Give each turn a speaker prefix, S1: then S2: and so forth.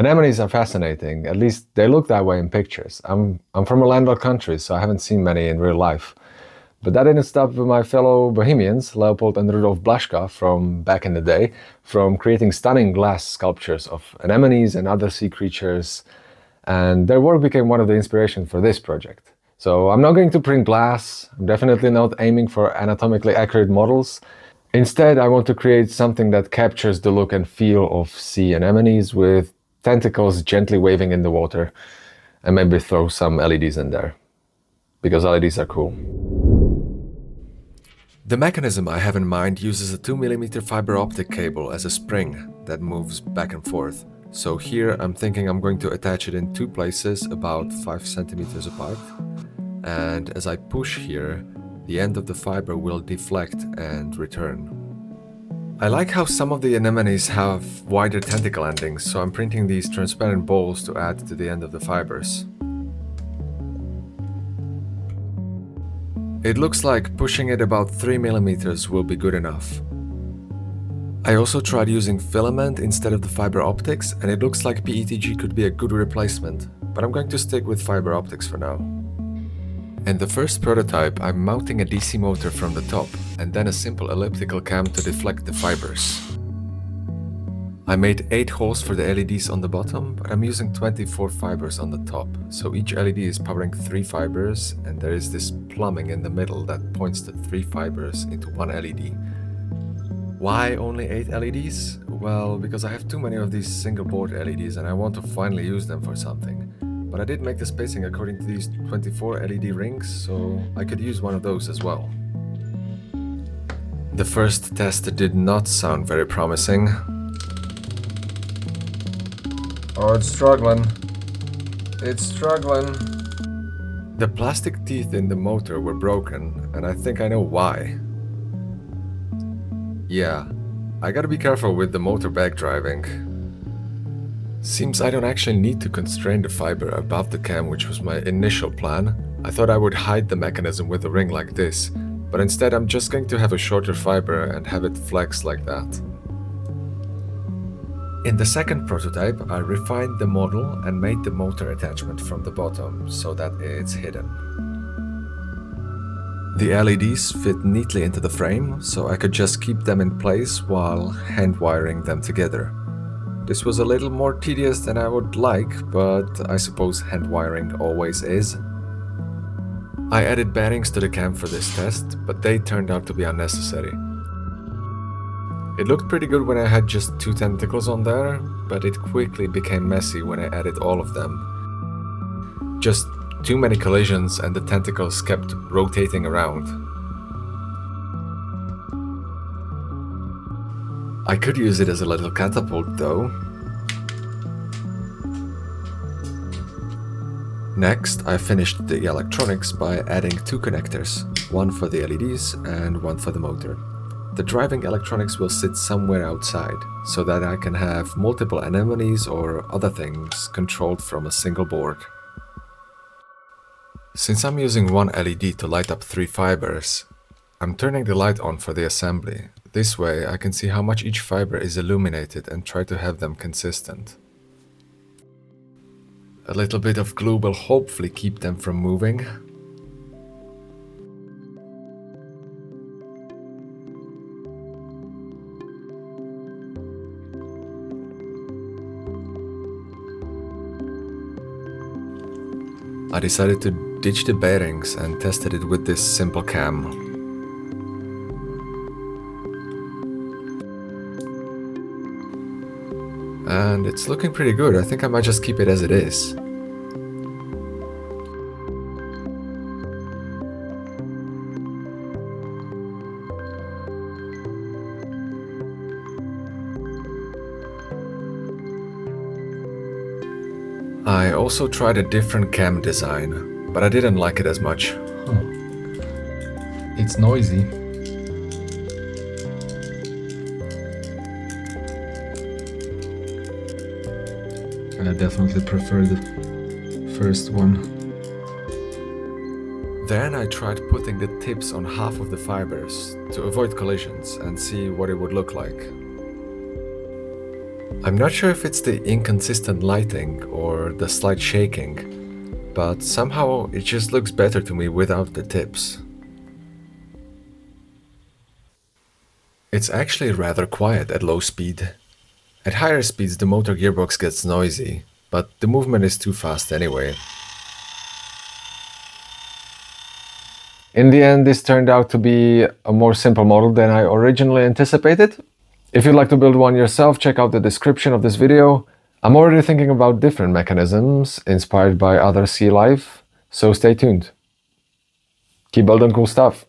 S1: Anemones are fascinating, at least they look that way in pictures. I'm from a landlocked country, so I haven't seen many in real life. But that didn't stop my fellow Bohemians, Leopold and Rudolf Blaschka, from back in the day, from creating stunning glass sculptures of anemones and other sea creatures. And their work became one of the inspiration for this project. So I'm not going to print glass, I'm definitely not aiming for anatomically accurate models. Instead, I want to create something that captures the look and feel of sea anemones with tentacles gently waving in the water, and maybe throw some LEDs in there, because LEDs are cool. The mechanism I have in mind uses a 2mm fiber optic cable as a spring that moves back and forth. So here I'm thinking I'm going to attach it in two places about 5 centimeters apart. And as I push here, the end of the fiber will deflect and return. I like how some of the anemones have wider tentacle endings, so I'm printing these transparent balls to add to the end of the fibers. It looks like pushing it about 3 millimeters will be good enough. I also tried using filament instead of the fiber optics, and it looks like PETG could be a good replacement, but I'm going to stick with fiber optics for now. In the first prototype, I'm mounting a DC motor from the top, and then a simple elliptical cam to deflect the fibers. I made 8 holes for the LEDs on the bottom, but I'm using 24 fibers on the top, so each LED is powering 3 fibers, and there is this plumbing in the middle that points the 3 fibers into one LED. Why only 8 LEDs? Well, because I have too many of these single board LEDs and I want to finally use them for something. But I did make the spacing according to these 24 LED rings, so I could use one of those as well. The first test did not sound very promising. Oh, it's struggling. It's struggling. The plastic teeth in the motor were broken, and I think I know why. Yeah, I gotta be careful with the motor back driving. Seems I don't actually need to constrain the fiber above the cam, which was my initial plan. I thought I would hide the mechanism with a ring like this, but instead I'm just going to have a shorter fiber and have it flex like that. In the second prototype, I refined the model and made the motor attachment from the bottom so that it's hidden. The LEDs fit neatly into the frame, so I could just keep them in place while hand wiring them together. This was a little more tedious than I would like, but I suppose hand wiring always is. I added bearings to the cam for this test, but they turned out to be unnecessary. It looked pretty good when I had just 2 tentacles on there, but it quickly became messy when I added all of them. Just too many collisions and the tentacles kept rotating around. I could use it as a little catapult though. Next, I finished the electronics by adding 2 connectors, one for the LEDs and one for the motor. The driving electronics will sit somewhere outside, so that I can have multiple anemones or other things controlled from a single board. Since I'm using one LED to light up 3 fibers, I'm turning the light on for the assembly. This way I can see how much each fiber is illuminated and try to have them consistent. A little bit of glue will hopefully keep them from moving. I decided to ditch the bearings and tested it with this simple cam. And it's looking pretty good. I think I might just keep it as it is. I also tried a different cam design, but I didn't like it as much.
S2: It's noisy. I definitely prefer the first one.
S1: Then I tried putting the tips on half of the fibers to avoid collisions and see what it would look like. I'm not sure if it's the inconsistent lighting or the slight shaking, but somehow it just looks better to me without the tips. It's actually rather quiet at low speed. At higher speeds the motor gearbox gets noisy, but the movement is too fast anyway. In the end, this turned out to be a more simple model than I originally anticipated. If you'd like to build one yourself, check out the description of this video. I'm already thinking about different mechanisms inspired by other sea life, so stay tuned. Keep building cool stuff.